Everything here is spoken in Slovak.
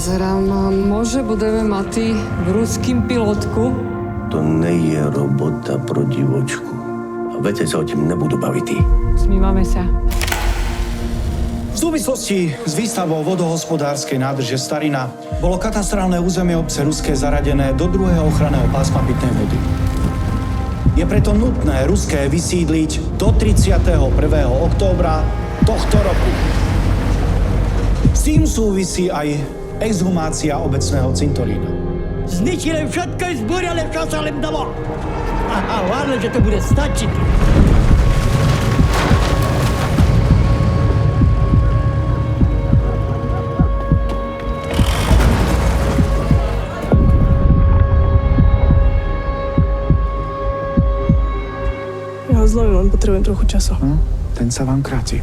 pozerám, może budeme mať v ruským pilotku? To nie je robota pro divočku. A veci sa o tým nebudú baviť. Smívame sa. V súvislosti s výstavbou vodohospodárskej nádrže Starina bolo katastrálne územie obce Ruské zaradené do druhého ochranného pásma pitnej vody. Je preto nutné Ruské vysídliť do 31. októbra tohto roku. S tým súvisí aj exhumácia obecného cintorína. Zničili všetko i zbúrili, čo sa im dalo. A hlavne, že to bude stačiť. Ja ho zlomím, len potrebujem trochu času. Ten sa vám kráti.